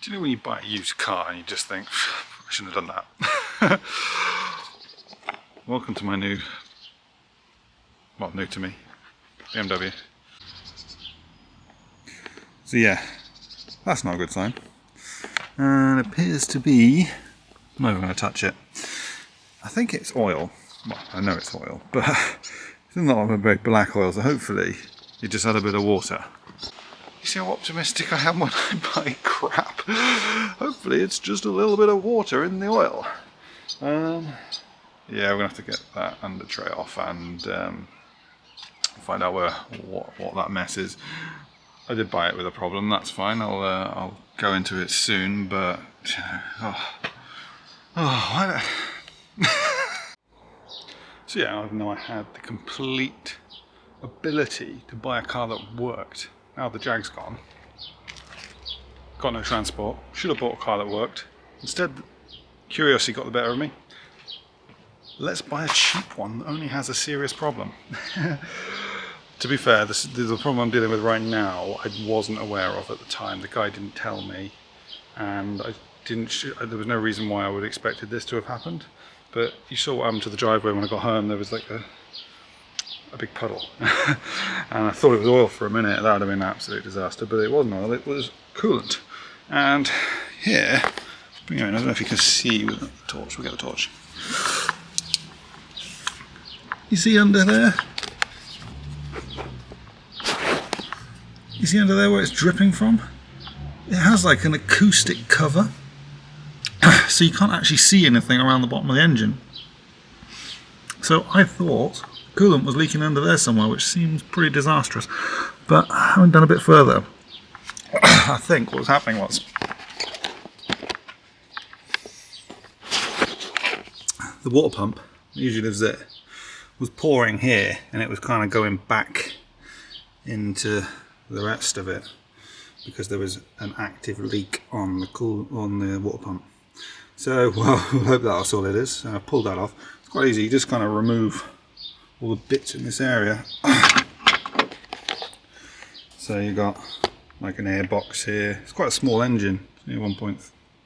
Do you know when you buy a used car and you just think, I shouldn't have done that? Welcome to my new to me, BMW. So yeah, that's not a good sign. And it appears to be, I'm not even going to touch it. I think it's oil. Well, I know it's oil, but it's not a very black oil, so hopefully it just had a bit of water. You see how optimistic I am when I buy crap? Hopefully it's just a little bit of water in the oil. Yeah, we're gonna have to get that under tray off and find out what that mess is. I did buy it with a problem. That's fine. I'll go into it soon. But so yeah, I know I had the complete ability to buy a car that worked. Now the Jag's gone. Got no transport. Should have bought a car that worked. Instead, curiosity got the better of me. Let's buy a cheap one that only has a serious problem. To be fair, the problem I'm dealing with right now, I wasn't aware of at the time. The guy didn't tell me, and there was no reason why I would have expected this to have happened. But you saw what happened to the driveway when I got home. There was like a big puddle. And I thought it was oil for a minute. That would have been an absolute disaster, but it wasn't oil, it was coolant. And here, bring it in. I don't know if you can see with the torch. We'll get the torch. You see under there? You see under there where it's dripping from? It has like an acoustic cover, so you can't actually see anything around the bottom of the engine. So I thought coolant was leaking under there somewhere, which seems pretty disastrous, but I haven't done a bit further. I think what was happening was the water pump that usually lives there was pouring here, and it was kind of going back into the rest of it because there was an active leak on the water pump. So, well, I hope that's all it is. So I pulled that off. It's quite easy. You just kind of remove all the bits in this area. So you got like an air box here. It's quite a small engine. It's 1.5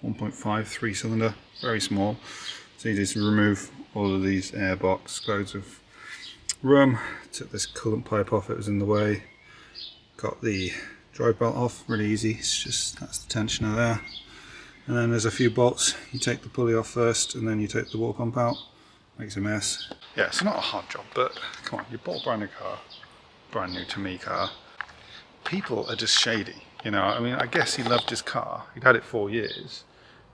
3-cylinder, very small. So you just remove all of these air box, loads of room. Took this coolant pipe off, it was in the way. Got the drive belt off, really easy. It's just, that's the tensioner there. And then there's a few bolts. You take the pulley off first, and then you take the water pump out. Makes a mess. Yeah, it's not a hard job, but come on, you bought a brand new car, brand new to me car. People are just shady, you know. I mean, I guess he loved his car. He'd had it 4 years,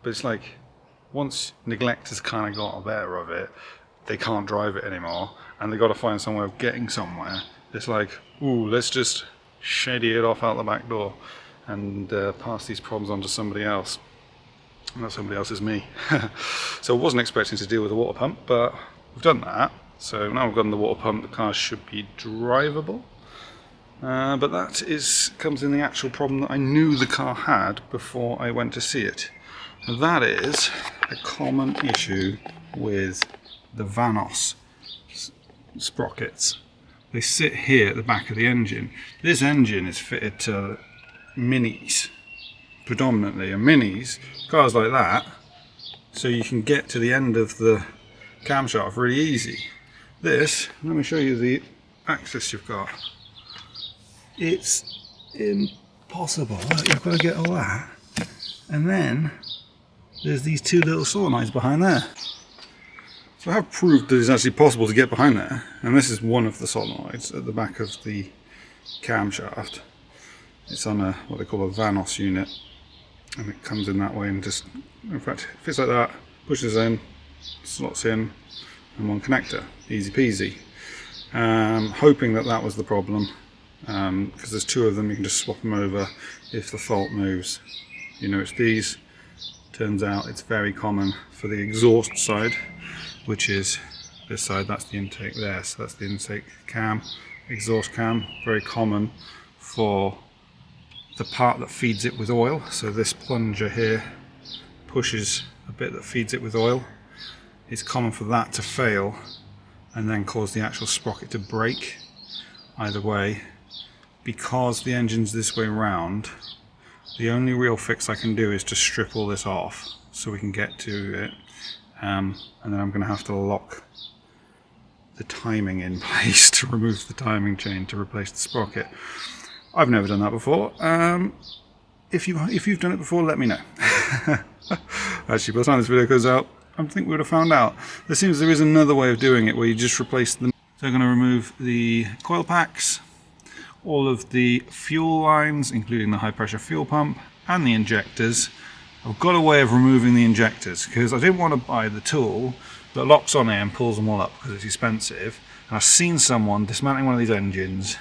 but it's like once neglect has kind of got the better of it, they can't drive it anymore, and they got to find some way of getting somewhere. It's like, ooh, let's just shady it off out the back door and pass these problems on to somebody else. And that somebody else is me. So I wasn't expecting to deal with the water pump, but we've done that. So now we've got the water pump, the car should be drivable. But that comes in the actual problem that I knew the car had before I went to see it. And that is a common issue with the VANOS sprockets. They sit here at the back of the engine. This engine is fitted to minis predominantly, and minis, cars like that, so you can get to the end of the camshaft really easy. This, let me show you the access you've got. It's impossible. You've got to get all that, and then there's these two little solenoids behind there. So I have proved that it's actually possible to get behind there, and this is one of the solenoids at the back of the camshaft. It's on a what they call a VANOS unit, and it comes in that way and just, in fact, fits like that, pushes in, slots in, and one connector, easy peasy. Hoping that was the problem, because there's two of them, you can just swap them over if the fault moves. You know, it's these. Turns out it's very common for the exhaust side, which is this side. That's the intake there, so that's the intake cam, exhaust cam. Very common for the part that feeds it with oil. So this plunger here pushes a bit that feeds it with oil. It's common for that to fail and then cause the actual sprocket to break. Either way, because the engine's this way round, The only real fix I can do is to strip all this off so we can get to it, and then I'm going to have to lock the timing in place to remove the timing chain to replace the sprocket. I've never done that before. If you've done it before, let me know. Actually, by the time this video goes out, I think we would have found out. There is another way of doing it where you just replace them. So I'm going to remove the coil packs, all of the fuel lines, including the high pressure fuel pump, and the injectors. I've got a way of removing the injectors because I didn't want to buy the tool that locks on here and pulls them all up because it's expensive. And I've seen someone dismantling one of these engines,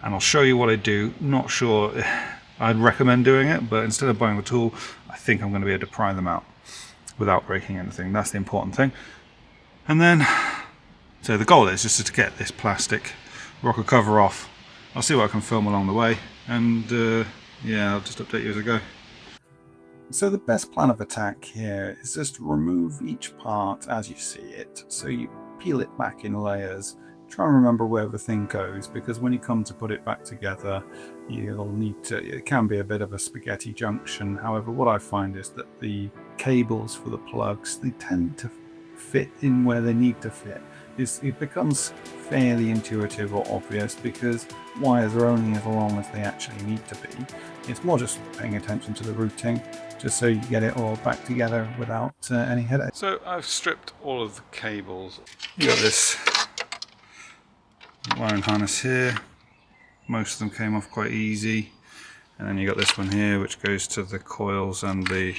and I'll show you what I do. Not sure I'd recommend doing it, but instead of buying the tool, I think I'm going to be able to pry them out without breaking anything. That's the important thing. And then, so the goal is just to get this plastic rocker cover off. I'll see what I can film along the way, and yeah, I'll just update you as I go. So the best plan of attack here is just remove each part as you see it. So you peel it back in layers. Try and remember where everything goes, because when you come to put it back together, you'll need to, it can be a bit of a spaghetti junction. However, what I find is that the cables for the plugs, they tend to fit in where they need to fit. It becomes fairly intuitive or obvious because wires are only as long as they actually need to be. It's more just paying attention to the routing, just so you get it all back together without any headache. So I've stripped all of the cables. You got this wiring harness here. Most of them came off quite easy, and then you got this one here which goes to the coils and the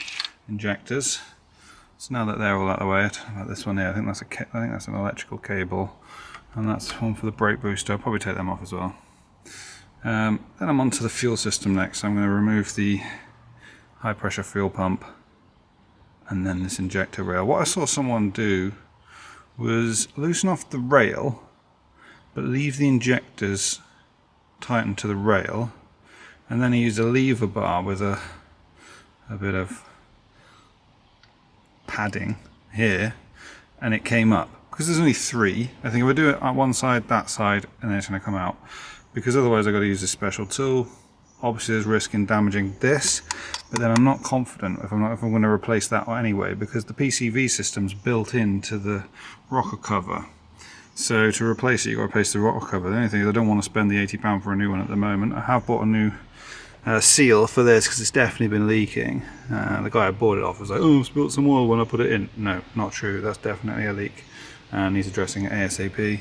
injectors. So now that they're all out of the way, I don't know about this one here. I think that's an electrical cable, and that's one for the brake booster. I'll probably take them off as well. Then I'm onto the fuel system next. I'm going to remove the high pressure fuel pump and then this injector rail. What I saw someone do was loosen off the rail but leave the injectors tightened to the rail, and then he used a lever bar with a bit of padding here, and it came up. Because there's only three, I think if I do it on one side, that side, and then it's going to come out, because otherwise I've got to use this special tool. Obviously there's risk in damaging this, but then I'm not confident if I'm going to replace that anyway, because the PCV system's built into the rocker cover. So to replace it, you've got to replace the rocker cover. The only thing is I don't want to spend the £80 for a new one at the moment. I have bought a new seal for this because it's definitely been leaking. The guy I bought it off was like, oh, I've spilled some oil when I put it in. No, not true. That's definitely a leak and needs addressing it ASAP.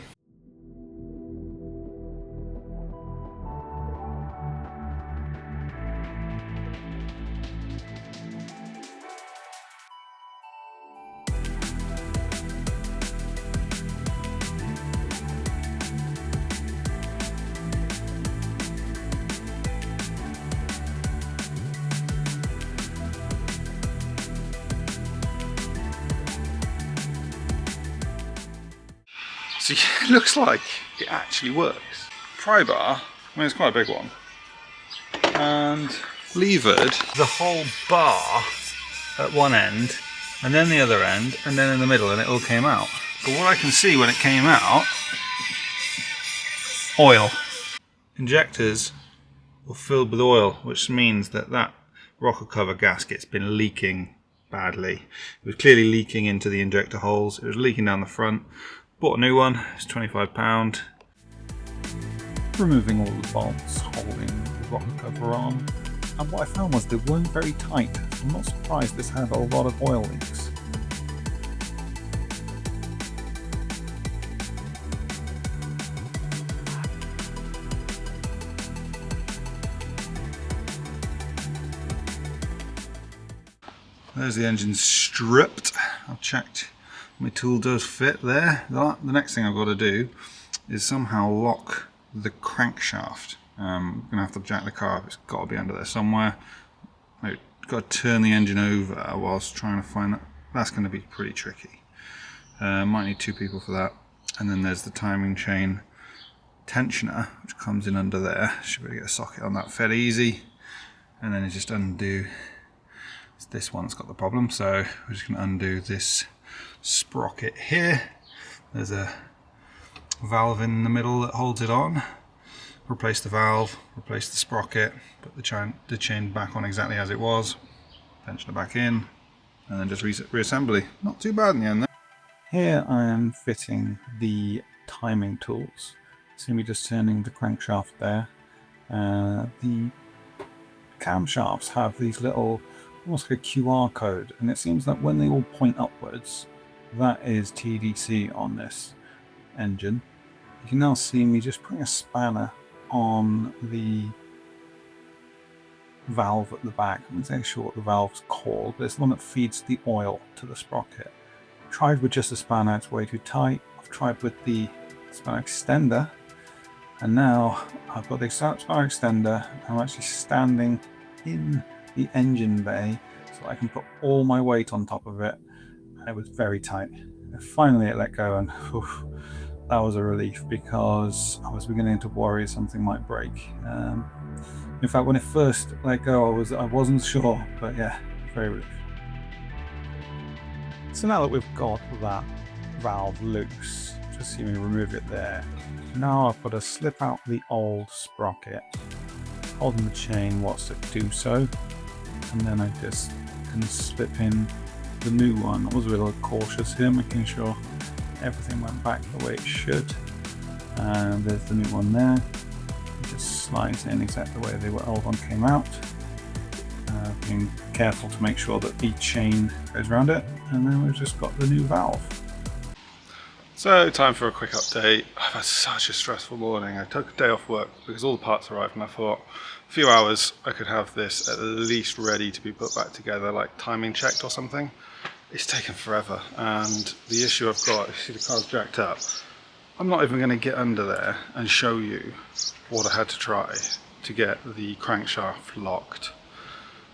So it looks like it actually works. Pry bar, I mean it's quite a big one, and levered the whole bar at one end, and then the other end, and then in the middle, and it all came out. But what I can see when it came out, oil. Injectors were filled with oil, which means that that rocker cover gasket's been leaking badly. It was clearly leaking into the injector holes, it was leaking down the front. Bought a new one, it's £25. Removing all the bolts holding the rocker cover on, and what I found was they weren't very tight. I'm not surprised this had a lot of oil leaks. There's the engine stripped. I've checked my tool does fit there. The next thing I've got to do is somehow lock the crankshaft. I'm going to have to jack the car up. It's got to be under there somewhere. I've got to turn the engine over whilst trying to find that. That's going to be pretty tricky. Might need two people for that. And then there's the timing chain tensioner, which comes in under there. Should be able to get a socket on that fairly easy. And then it's just undo. It's this one that's got the problem, so we're just going to undo this sprocket here. There's a valve in the middle that holds it on. replace the valve, replace the sprocket, put the chain back on exactly as it was, tension it back in, and then just reassembly. Not too bad in the end. Here I am fitting the timing tools. See me just turning the crankshaft there. The camshafts have these little, almost like a QR code, and it seems that when they all point upwards, that is TDC on this engine. You can now see me just putting a spanner on the valve at the back. I'm not exactly sure what the valve's called, but it's the one that feeds the oil to the sprocket. I've tried with just a spanner, it's way too tight. I've tried with the spanner extender, and now I've got the spanner extender. I'm actually standing in the engine bay so I can put all my weight on top of it. It was very tight. And finally it let go, and that was a relief, because I was beginning to worry something might break. In fact, when it first let go, I wasn't sure, but yeah, very relief. So now that we've got that valve loose, just see me remove it there. Now I've got to slip out the old sprocket, holding the chain whilst I do so, and then I just can slip in the new one. I was a little cautious here, making sure everything went back the way it should. And there's the new one there. It just slides in exactly the way the old one came out. Being careful to make sure that the chain goes around it, and then we've just got the new valve. So, time for a quick update. I've had such a stressful morning. I took a day off work because all the parts arrived, and I thought a few hours I could have this at least ready to be put back together, like timing checked or something. It's taken forever, and the issue I've got, you see the car's jacked up. I'm not even going to get under there and show you what I had to try to get the crankshaft locked.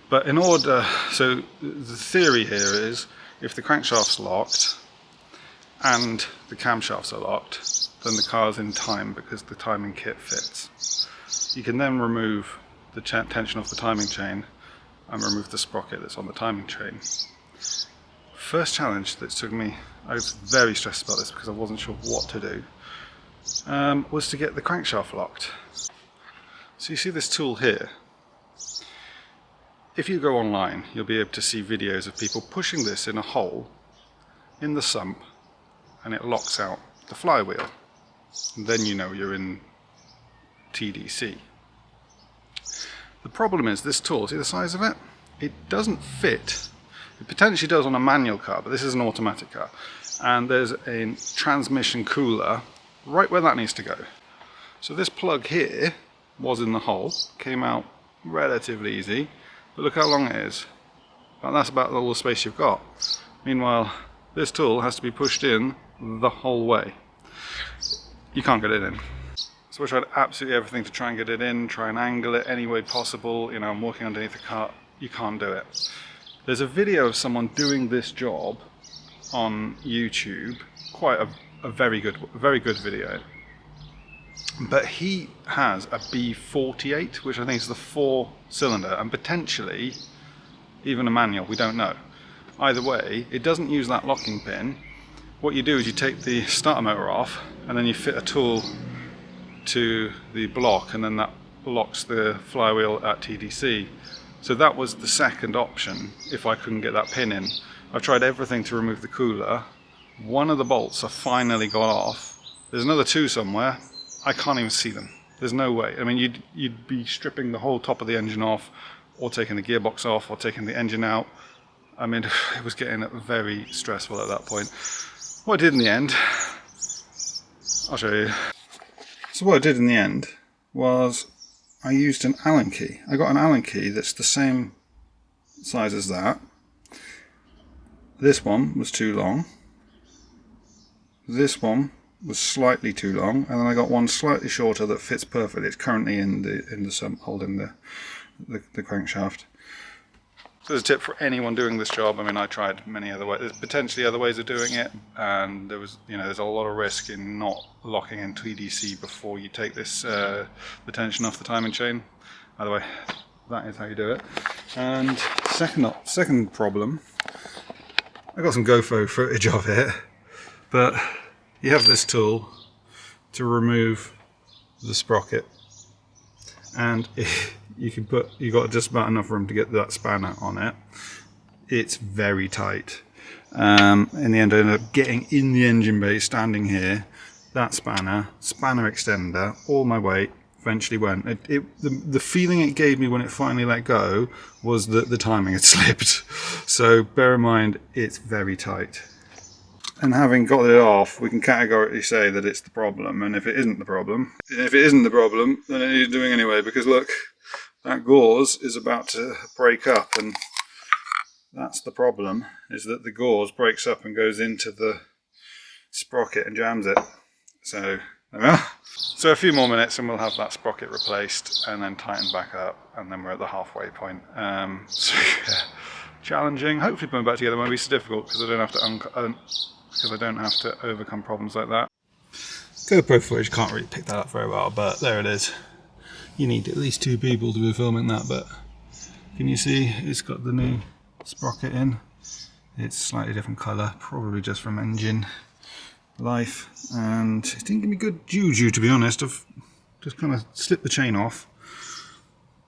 But in order, so the theory here is if the crankshaft's locked and the camshafts are locked, then the car's in time because the timing kit fits. You can then remove the tension off the timing chain and remove the sprocket that's on the timing chain. First challenge that took me, I was very stressed about this because I wasn't sure what to do, was to get the crankshaft locked. So you see this tool here. If you go online, you'll be able to see videos of people pushing this in a hole in the sump, and it locks out the flywheel. And then you know you're in TDC. The problem is this tool, see the size of it? It doesn't fit. It potentially does on a manual car, but this is an automatic car. And there's a transmission cooler right where that needs to go. So this plug here was in the hole, came out relatively easy, but look how long it is. And that's about all the space you've got. Meanwhile, this tool has to be pushed in the whole way. You can't get it in. So I tried absolutely everything to try and get it in, try and angle it any way possible. You know, I'm walking underneath the car, you can't do it. There's a video of someone doing this job on YouTube, quite a very good video. But he has a B48, which I think is the 4-cylinder, and potentially even a manual, we don't know. Either way, it doesn't use that locking pin. What you do is you take the starter motor off, and then you fit a tool to the block, and then that locks the flywheel at TDC. So that was the second option if I couldn't get that pin in. I've tried everything to remove the cooler. One of the bolts I finally got off. There's another two somewhere. I can't even see them. There's no way. I mean, you'd be stripping the whole top of the engine off, or taking the gearbox off, or taking the engine out. I mean, it was getting very stressful at that point. What I did in the end, I'll show you. So what I did in the end was I used an Allen key. I got an Allen key that's the same size as that. This one was too long. This one was slightly too long, and then I got one slightly shorter that fits perfectly. It's currently in the sump holding the crankshaft. So there's a tip for anyone doing this job. I mean, I tried many other ways. There's potentially other ways of doing it, and there's a lot of risk in not locking in TDC before you take this the tension off the timing chain. By the way, that is how you do it. And second problem, I got some GoPro footage of it, but you have this tool to remove the sprocket and you got just about enough room to get that spanner on it. It's very tight. In the end, I ended up getting in the engine bay, standing here. That spanner extender, all my weight eventually went. The feeling it gave me when it finally let go was that the timing had slipped. So bear in mind, it's very tight. And having got it off, we can categorically say that it's the problem. And if it isn't the problem, then it needs doing anyway, because look, that gauze is about to break up, and that's the problem, is that the gauze breaks up and goes into the sprocket and jams it. So there we are. So a few more minutes and we'll have that sprocket replaced and then tightened back up, and then we're at the halfway point. So yeah, challenging. Hopefully putting back together won't be so difficult, because I don't have to overcome problems like that. GoPro footage can't really pick that up very well, but there it is. You need at least 2 people to be filming that, but can you see it's got the new sprocket in? It's slightly different colour, probably just from engine life, and it didn't give me good juju, to be honest. I've just kind of slipped the chain off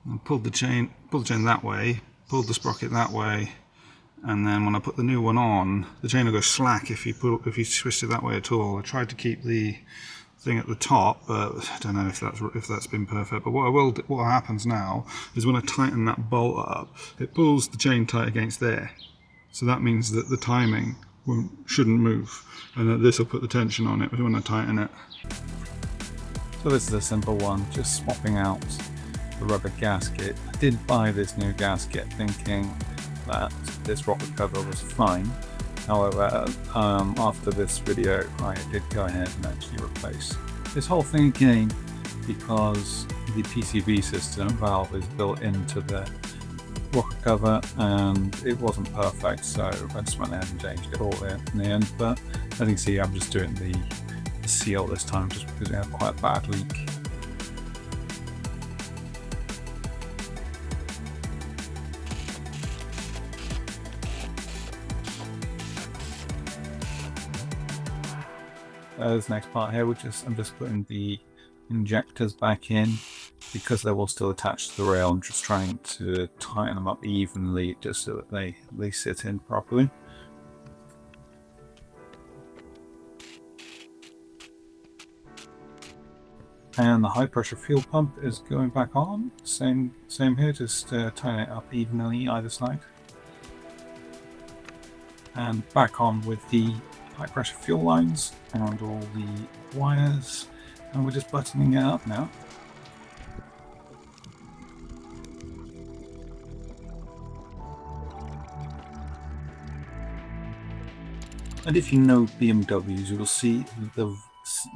and pulled the chain that way, pulled the sprocket that way, and then when I put the new one on, the chain will go slack if you twist it that way at all. I tried to keep the thing at the top, but I don't know if that's been perfect. But what happens now is when I tighten that bolt up, it pulls the chain tight against there. So that means that the timing shouldn't move, and that this will put the tension on it when I tighten it. So this is a simple one, just swapping out the rubber gasket. I did buy this new gasket thinking that this rocker cover was fine. However, after this video, I did go ahead and actually replace this whole thing again, because the PCV system valve is built into the rocker cover and it wasn't perfect, so I just went ahead and changed it all in the end. But as you can see, I'm just doing the seal this time, just because we had quite a bad leak. This next part here, I'm just putting the injectors back in, because they will still attach to the rail. I'm just trying to tighten them up evenly, just so that they sit in properly. And the high pressure fuel pump is going back on. Same here, just tighten it up evenly either side. And back on with the high pressure fuel lines and all the wires, and we're just buttoning it up now. And if you know BMWs, you will see the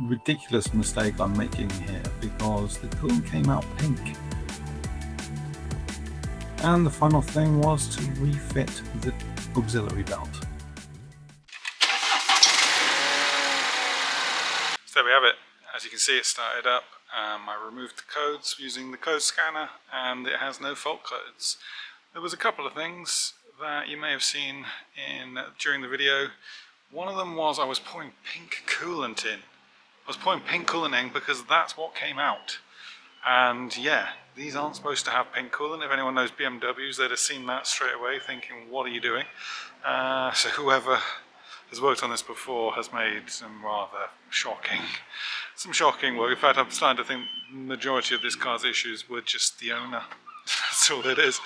ridiculous mistake I'm making here, because the coolant came out pink. And the final thing was to refit the auxiliary belt. So there we have it. As you can see, it started up. I removed the codes using the code scanner, and it has no fault codes. There was a couple of things that you may have seen during the video. One of them was I was pouring pink coolant in. I was pouring pink coolant in because that's what came out. And yeah, these aren't supposed to have pink coolant. If anyone knows BMWs, they'd have seen that straight away, thinking, what are you doing? So whoever has worked on this before has made some rather shocking work. In fact, I'm starting to think the majority of this car's issues were just the owner. That's all it is.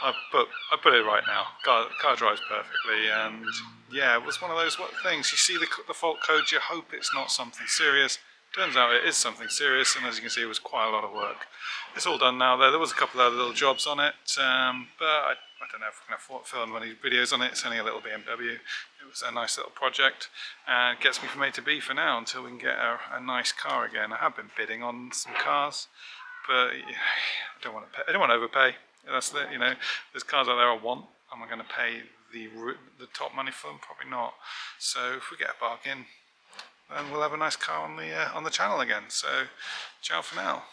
I put it right now. Car drives perfectly, and yeah, it was one of those things. You see the fault code, you hope it's not something serious. Turns out it is something serious, and as you can see, it was quite a lot of work. It's all done now. There was a couple of other little jobs on it, but I don't know if we're going to film any videos on it. It's only a little BMW. It was a nice little project, and it gets me from A to B for now until we can get a nice car again. I have been bidding on some cars, but I don't want to overpay. That's there's cars out there I want. Am I going to pay the top money for them? Probably not. So if we get a bargain, then we'll have a nice car on the channel again. So ciao for now.